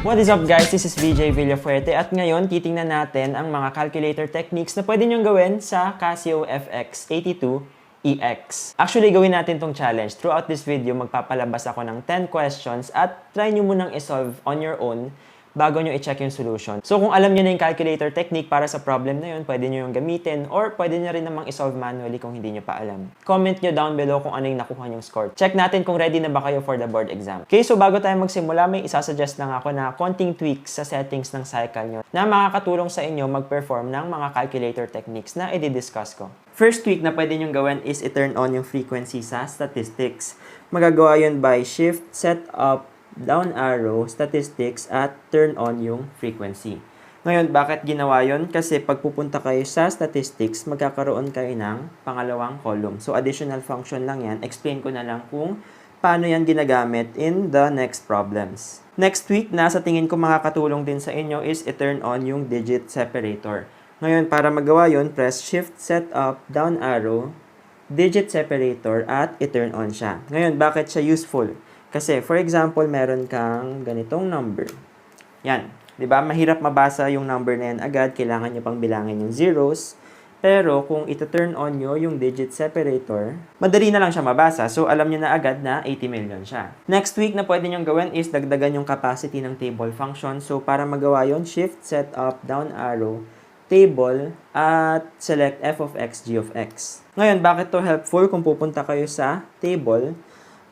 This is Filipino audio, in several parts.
What is up guys? This is VJ Villafuerte at ngayon titingnan natin ang mga calculator techniques na pwede nyong gawin sa Casio FX82EX. Actually, gawin natin tong challenge. Throughout this video, magpapalabas ako ng 10 questions at try nyo munang isolve on your own bago nyo i-check yung solution. So kung alam nyo na yung calculator technique para sa problem na yun, pwede nyo yung gamitin or pwede nyo rin namang isolve manually kung hindi nyo pa alam. Comment nyo down below kung ano yung nakuha nyong score. Check natin kung ready na ba kayo for the board exam. Okay, so bago tayo magsimula, may isasuggest lang ako na konting tweaks sa settings ng cycle nyo na makakatulong sa inyo mag-perform ng mga calculator techniques na i-discuss ko. First tweak na pwede nyong gawin is i-turn on yung frequency sa statistics. Magagawa yun by shift, set up, down arrow, statistics, at turn on yung frequency. Ngayon, bakit ginawa yun? Kasi pag pupunta kayo sa statistics, magkakaroon kayo ng pangalawang column. So, additional function lang yan. Explain ko na lang kung paano yan ginagamit in the next problems. Next tweak na sa tingin ko makakatulong din sa inyo is i-turn on yung digit separator. Ngayon, para magawa yun, press shift, set up, down arrow, digit separator, at i-turn on siya. Ngayon, bakit siya useful? Kasi, for example, meron kang ganitong number. Yan. Diba? Mahirap mabasa yung number na yan agad. Kailangan nyo pang bilangin yung zeros. Pero, kung ito-turn on nyo yung digit separator, madali na lang siya mabasa. So, alam nyo na agad na 80 million siya. Next week na pwede nyo gawin is dagdagan yung capacity ng table function. So, para magawa yon, shift, set up, down arrow, table, at select f of x, g of x. Ngayon, bakit to helpful? Kung pupunta kayo sa table,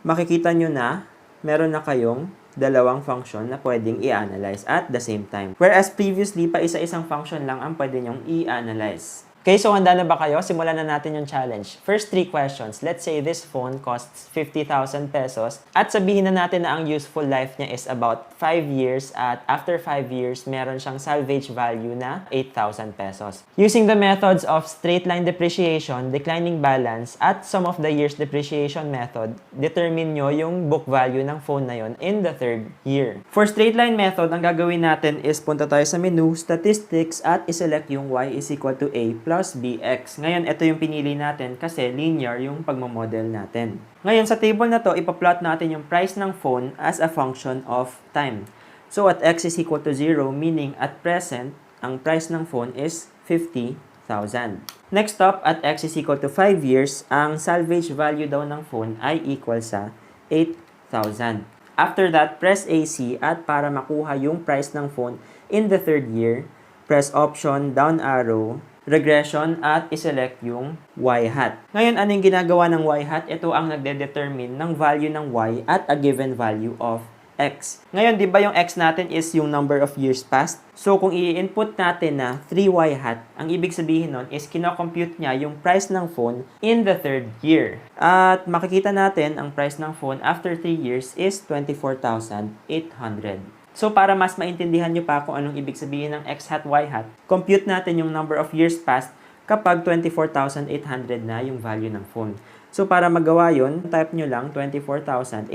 makikita nyo na meron na kayong dalawang function na pwedeng i-analyze at the same time. Whereas previously, pa isa-isang function lang ang pwede nyong i-analyze. Okay, so handa na ba kayo? Simulan na natin yung challenge. First 3 questions. Let's say this phone costs 50,000 pesos at sabihin na natin na ang useful life niya is about 5 years at after 5 years, meron siyang salvage value na 8,000 pesos. Using the methods of straight line depreciation, declining balance, at sum of the years depreciation method, determine nyo yung book value ng phone na yon in the 3rd year. For straight line method, ang gagawin natin is punta tayo sa menu, statistics, at iselect yung y is equal to a plus bx. Ngayon, ito yung pinili natin kasi linear yung pagmamodel natin. Ngayon, sa table na to, ipaplot natin yung price ng phone as a function of time. So, at x is equal to 0, meaning at present, ang price ng phone is 50,000. Next up, at x is equal to 5 years, ang salvage value daw ng phone ay equal sa 8,000. After that, press AC at para makuha yung price ng phone in the 3rd year, press option, down arrow, regression, at iselect yung y hat. Ngayon, anong ginagawa ng y hat? Ito ang nagde-determine ng value ng y at a given value of x. Ngayon, di ba yung x natin is yung number of years past? So, kung i-input natin na 3y hat, ang ibig sabihin nun is kinocompute niya yung price ng phone in the 3rd year. At makikita natin ang price ng phone after 3 years is 24,800. So, para mas maintindihan nyo pa kung anong ibig sabihin ng x hat, y hat, compute natin yung number of years past kapag 24,800 na yung value ng phone. So, para magawa yun, type nyo lang 24,800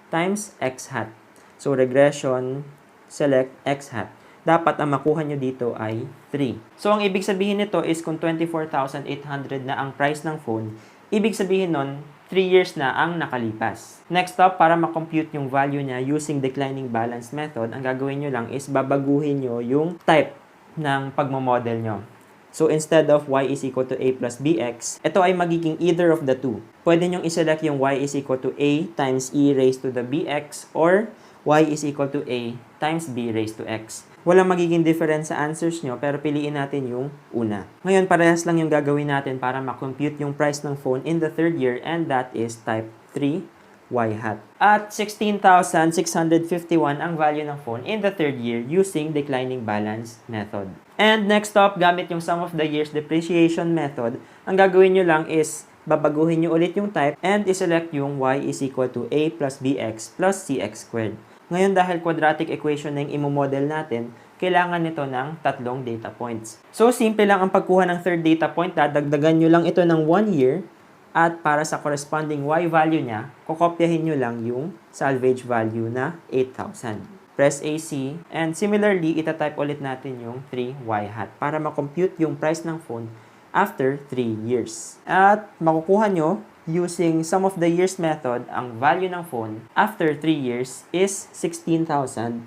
times x hat. So, regression, select x hat. Dapat ang makuha nyo dito ay 3. So, ang ibig sabihin nito is kung 24,800 na ang price ng phone, ibig sabihin nun, 3 years na ang nakalipas. Next up, para makompute yung value niya using declining balance method, ang gagawin nyo lang is babaguhin nyo yung type ng pagmamodel nyo. So, instead of y is equal to a plus bx, ito ay magiging either of the two. Pwede nyong iselect yung y is equal to a times e raised to the bx or y is equal to a times b raised to x. Walang magiging difference sa answers nyo, pero piliin natin yung una. Ngayon, parehas lang yung gagawin natin para makompute yung price ng phone in the 3rd year, and that is type 3 y hat. At 16,651 ang value ng phone in the 3rd year using declining balance method. And next up, gamit yung sum of the years depreciation method, ang gagawin nyo lang is babaguhin nyo ulit yung type and iselect yung y is equal to a plus bx plus cx squared. Ngayon, dahil quadratic equation na yung imomodel natin, kailangan nito ng 3 data points. So, simple lang ang pagkuha ng 3rd data point. Dadagdagan nyo lang ito ng 1 year. At para sa corresponding y value niya, kokopyahin nyo lang yung salvage value na 8,000. Press AC. And similarly, itatype ulit natin yung 3y hat para makompute yung price ng phone after 3 years. At makukuha nyo using sum of the years method, ang value ng phone after 3 years is 16,400.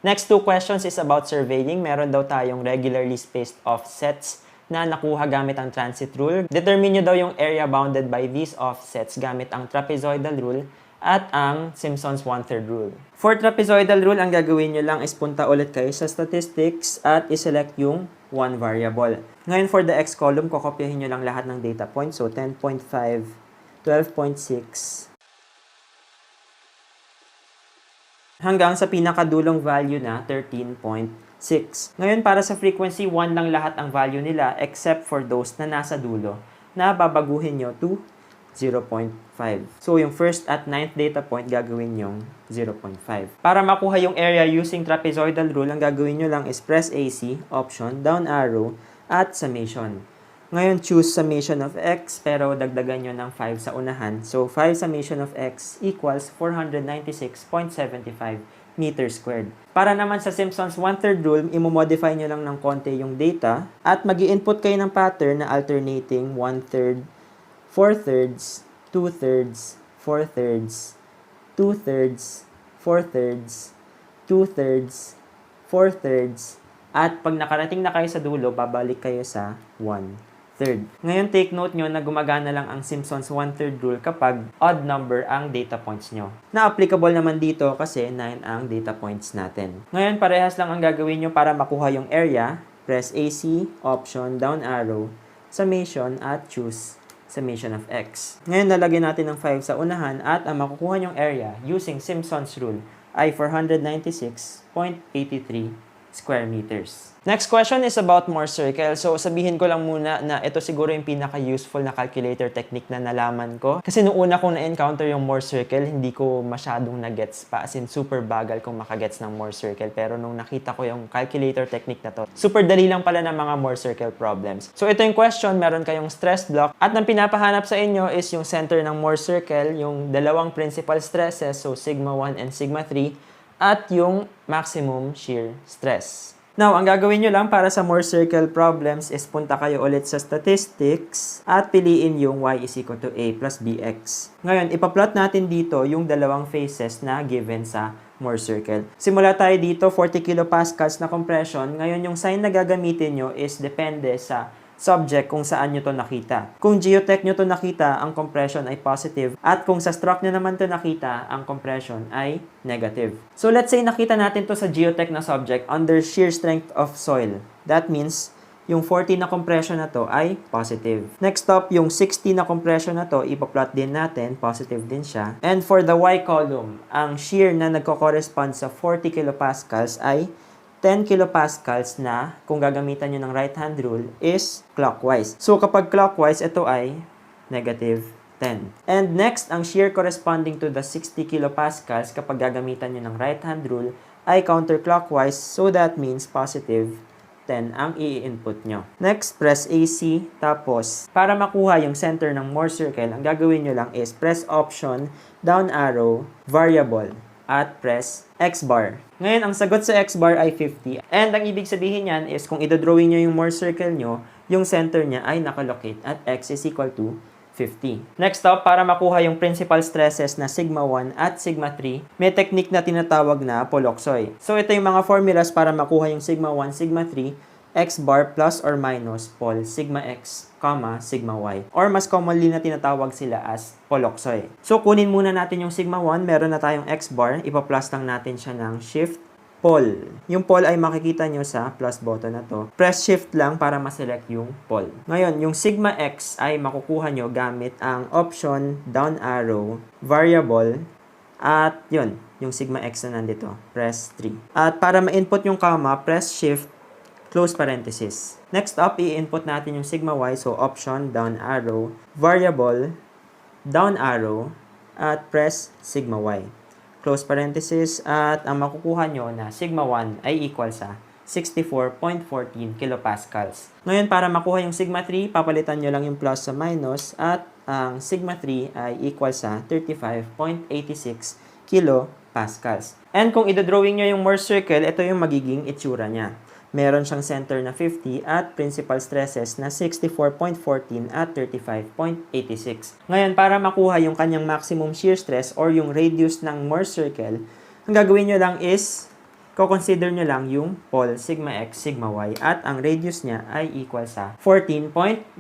Next two questions is about surveying. Meron daw tayong regularly spaced offsets na nakuha gamit ang transit rule. Determine nyo daw yung area bounded by these offsets gamit ang trapezoidal rule at ang Simpson's one-third rule. For trapezoidal rule, ang gagawin nyo lang is punta ulit kayo sa statistics at iselect yung one variable. Ngayon, for the X column, kokopyahin nyo lang lahat ng data points. So, 10.5, 12.6, hanggang sa pinakadulong value na 13.6. Ngayon, para sa frequency, 1 lang lahat ang value nila except for those na nasa dulo na babaguhin nyo to 0.5. So, yung first at 9th data point, gagawin yung 0.5. Para makuha yung area using trapezoidal rule, ang gagawin nyo lang is press AC, option, down arrow, at summation. Ngayon, choose summation of x, pero dagdagan nyo ng 5 sa unahan. So, 5 summation of x equals 496.75 meters squared. Para naman sa Simpson's one-third rule, imomodify nyo lang ng konti yung data at mag-i-input kayo ng pattern na alternating 1/3, 4/3, 2/3, 4/3, 2/3, 4/3, 2/3, 4/3, at pag nakarating na kayo sa dulo, babalik kayo sa 1/3. Ngayon, take note nyo na gumagana lang ang Simpson's one-third rule kapag odd number ang data points nyo. Na-applicable naman dito kasi 9 ang data points natin. Ngayon, parehas lang ang gagawin nyo para makuha yung area. Press AC, option, down arrow, summation, at choose summation of x. Ngayon, lalagyan natin ng 5 sa unahan at ang makukuha nyong area using Simpson's rule ay 496.83 square meters. Next question is about Morse circle. So, sabihin ko lang muna na ito siguro yung pinaka-useful na calculator technique na nalaman ko. Kasi nung una kong na-encounter yung Morse circle, hindi ko masyadong na-gets pa. As in, super bagal kong makagets ng Morse circle. Pero nung nakita ko yung calculator technique na to, super dali lang pala ng mga Morse circle problems. So, ito yung question. Meron kayong stress block. At ang pinapahanap sa inyo is yung center ng Morse circle, yung dalawang principal stresses, so sigma 1 and sigma 3, at yung maximum shear stress. Now, ang gagawin nyo lang para sa Morse circle problems is punta kayo ulit sa statistics at piliin yung y is equal to a plus bx. Ngayon, ipaplot natin dito yung dalawang phases na given sa Morse circle. Simula tayo dito, 40 kilopascals na compression. Ngayon, yung sign na gagamitin nyo is depende sa subject kung saan nyo to nakita. Kung geotech nyo to nakita, ang compression ay positive. At kung sa stroke nyo naman to nakita, ang compression ay negative. So let's say nakita natin to sa geotech na subject under shear strength of soil. That means, yung 40 na compression na to ay positive. Next up, yung 60 na compression na to, ipaplot din natin, positive din siya. And for the y column, ang shear na nagko-correspond sa 40 kilopascals ay 10 kilopascals na, kung gagamitan nyo ng right-hand rule, is clockwise. So, kapag clockwise, ito ay negative 10. And next, ang shear corresponding to the 60 kilopascals, kapag gagamitan nyo ng right-hand rule, ay counterclockwise. So, that means positive 10 ang i-input nyo. Next, press AC. Tapos, para makuha yung center ng Morse circle, ang gagawin nyo lang is press option, down arrow, variable, at press X bar. Ngayon, ang sagot sa X bar ay 50. And ang ibig sabihin niyan is kung idodrawing nyo yung Morse circle nyo, yung center niya ay nakalocate at X is equal to 50. Next up, para makuha yung principal stresses na sigma 1 at sigma 3, may technique na tinatawag na Pollocksoy. So, ito yung mga formulas para makuha yung sigma 1, sigma 3, X bar plus or minus Pol sigma X, sigma Y. Or mas commonly na tinatawag sila as Pollocksoy. So, kunin muna natin yung sigma 1. Meron na tayong X bar. Ipa-plus lang natin siya ng shift Pol. Yung Pol ay makikita nyo sa plus button na to. Press shift lang para ma-select yung Pol. Ngayon, yung sigma X ay makukuha nyo gamit ang option, down arrow, variable, at yun, yung sigma X na nandito. Press 3. At para ma-input yung press shift, close parenthesis. Next up, i-input natin yung sigma y. So, option, down arrow, variable, down arrow, at press sigma y. Close parenthesis. At ang makukuha nyo na sigma 1 ay equal sa 64.14 kilopascals. Ngayon, para makuha yung sigma 3, papalitan nyo lang yung plus sa minus. At ang sigma 3 ay equal sa 35.86 kilopascals. And kung idodrawing nyo yung Morse circle, ito yung magiging itsura niya. meron siyang center na 50 at principal stresses na 64.14 at 35.86. Ngayon, para makuha yung kanyang maximum shear stress or yung radius ng Mohr circle, ang gagawin nyo lang is, consider nyo lang yung pole sigma x, sigma y, at ang radius niya ay equal sa 14.14.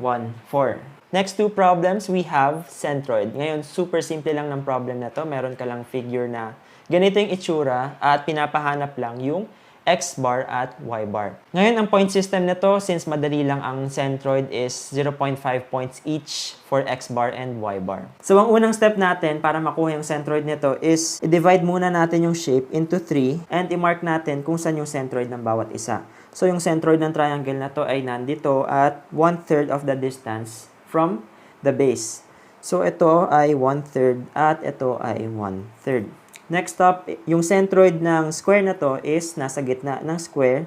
Next two problems, we have centroid. Ngayon, super simple lang ng problem na to. Meron ka lang figure na ganito yung itsura at pinapahanap lang yung x bar at y bar. Ngayon, ang point system nito, since madali lang ang centroid is 0.5 points each for x bar and y bar. So, ang unang step natin para makuha yung centroid nito is i-divide muna natin yung shape into 3 and i-mark natin kung saan yung centroid ng bawat isa. So, yung centroid ng triangle na to ay nandito at 1/3 of the distance from the base. So, ito ay 1/3 at ito ay 1/3. Next up, yung centroid ng square na to is nasa gitna ng square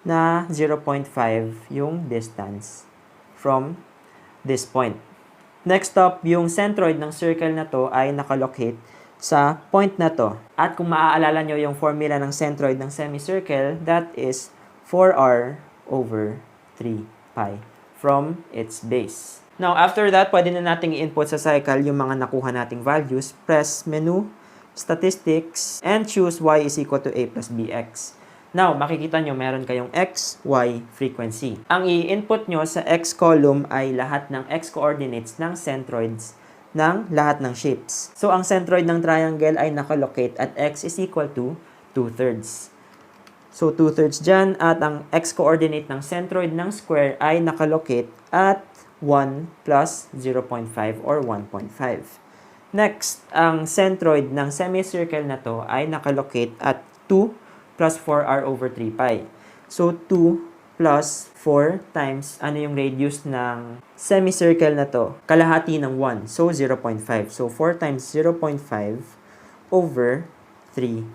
na 0.5 yung distance from this point. Next up, yung centroid ng circle na to ay nakalocate sa point na to. At kung maaalala nyo yung formula ng centroid ng semicircle, that is 4r over 3 pi from its base. Now, after that, pwede na nating i-input sa cycle yung mga nakuha nating values. Press menu, statistics, and choose y is equal to a plus bx. Now, makikita nyo meron kayong x, y frequency. Ang i-input nyo sa x column ay lahat ng x coordinates ng centroids ng lahat ng shapes. So, ang centroid ng triangle ay nakalocate at x is equal to 2/3. So, 2/3 dyan at ang x coordinate ng centroid ng square ay nakalocate at 1 plus 0.5 or 1.5. Next, ang centroid ng semicircle na to ay nakalocate at 2 plus 4r over 3 pi. So, 2 plus 4 times ano yung radius ng semicircle na to? Kalahati ng 1. So, 0.5. So, 4 times 0.5 over 3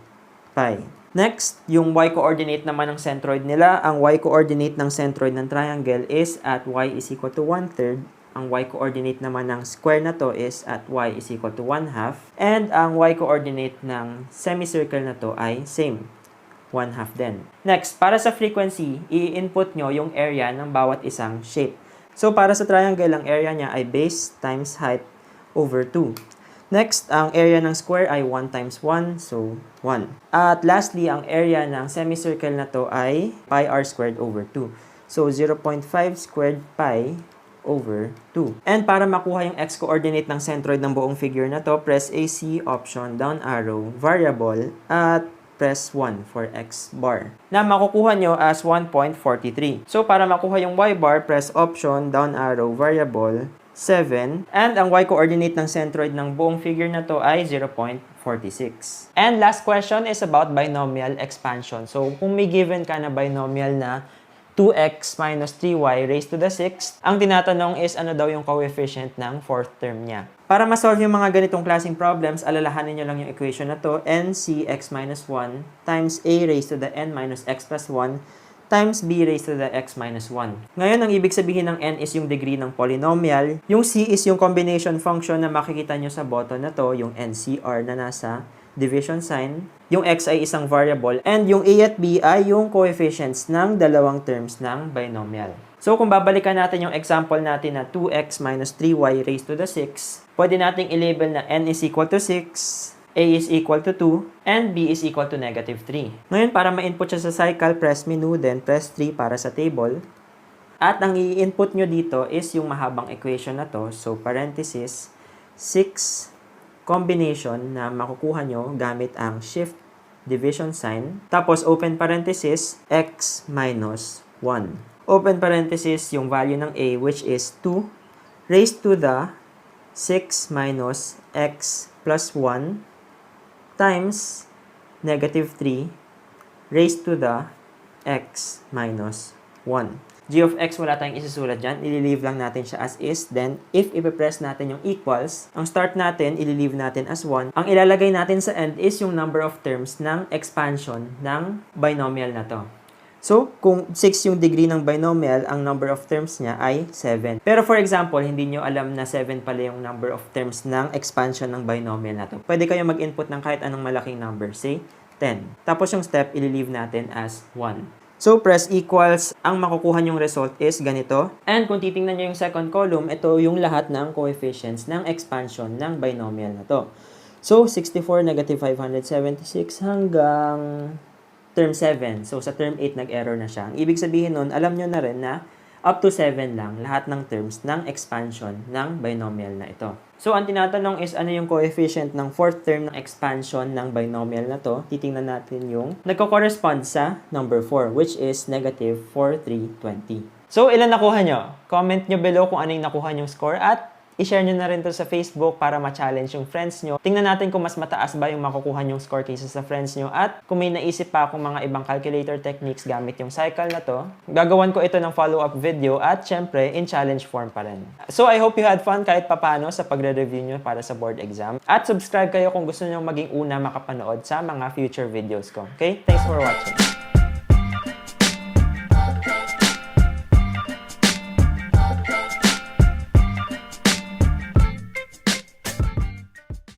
pi. Next, yung y-coordinate naman ng centroid nila. Ang y-coordinate ng centroid ng triangle is at y is equal to 1/3. Ang y-coordinate naman ng square na to is at y is equal to 1/2. And ang y-coordinate ng semicircle na to ay same, 1/2 din. Next, para sa frequency, i-input nyo yung area ng bawat isang shape. So, para sa triangle, ang area niya ay base times height over 2. Next, ang area ng square ay 1 times 1, so 1. At lastly, ang area ng semicircle na to ay pi r squared over 2. So, 0.5 squared pi over 2. And para makuha yung x-coordinate ng centroid ng buong figure na to, press AC, option, down arrow, variable, at press 1 for x bar na makukuha nyo as 1.43. So, para makuha yung y bar, press option, down arrow, variable, 7. And ang y-coordinate ng centroid ng buong figure na to ay 0.46. And last question is about binomial expansion. So, kung may given ka na binomial na 2x minus 3y raised to the 6th, ang tinatanong is ano daw yung coefficient ng fourth term niya. Para ma-solve yung mga ganitong klaseng problems, alalahanin nyo lang yung equation na to, ncx minus 1 times a raised to the n minus x plus 1 times b raised to the x minus 1. Ngayon, ang ibig sabihin ng n is yung degree ng polynomial. Yung c is yung combination function na makikita nyo sa button na to, yung ncr na nasa division sign. Yung x ay isang variable. And yung a at b ay yung coefficients ng dalawang terms ng binomial. So, kung babalikan natin yung example natin na 2x minus 3y raised to the 6, pwede nating i-label na n is equal to 6, a is equal to 2, and b is equal to negative 3. Ngayon, para ma-input siya sa cycle, press menu, then press 3 para sa table. At ang i-input nyo dito is yung mahabang equation na to. So, parenthesis, 6 combination na makukuha nyo gamit ang shift division sign. Tapos, open parenthesis, x minus 1. Open parenthesis, yung value ng a, which is 2, raised to the 6 minus x plus 1 times negative 3 raised to the x minus 1. G of x, wala tayong isusulat dyan. Ililive lang natin siya as is. Then, if ipipress natin yung equals, ang start natin, ililive natin as 1. Ang ilalagay natin sa end is yung number of terms ng expansion ng binomial na to. So, kung 6 yung degree ng binomial, ang number of terms niya ay 7. Pero for example, hindi nyo alam na 7 pala yung number of terms ng expansion ng binomial na to. Pwede kayo mag-input ng kahit anong malaking number. Say, 10. Tapos yung step, ililive natin as 1. So, press equals, ang makukuha nyong result is ganito. And kung titingnan nyo yung second column, ito yung lahat ng coefficients ng expansion ng binomial na to. So, 64, negative 576 hanggang term 7. So, sa term 8, nag-error na siya. Ang ibig sabihin nun, alam nyo na rin na up to 7 lang lahat ng terms ng expansion ng binomial na ito. So, ang tinatanong is ano yung coefficient ng fourth term ng expansion ng binomial na to. Titingnan natin yung nagko-correspond sa number 4, which is negative 4320. So, ilan nakuha nyo? Comment nyo below kung ano yung nakuha nyong score at i-share nyo na rin to sa Facebook para ma-challenge yung friends nyo. Tingnan natin kung mas mataas ba yung makukuha nyong score kaysa sa friends nyo. At kung may naisip pa akong mga ibang calculator techniques gamit yung cycle na to, gagawan ko ito ng follow-up video at syempre, in challenge form pa rin. So, I hope you had fun kahit papano sa pagre-review nyo para sa board exam. At subscribe kayo kung gusto nyo maging una makapanood sa mga future videos ko. Okay? Thanks for watching.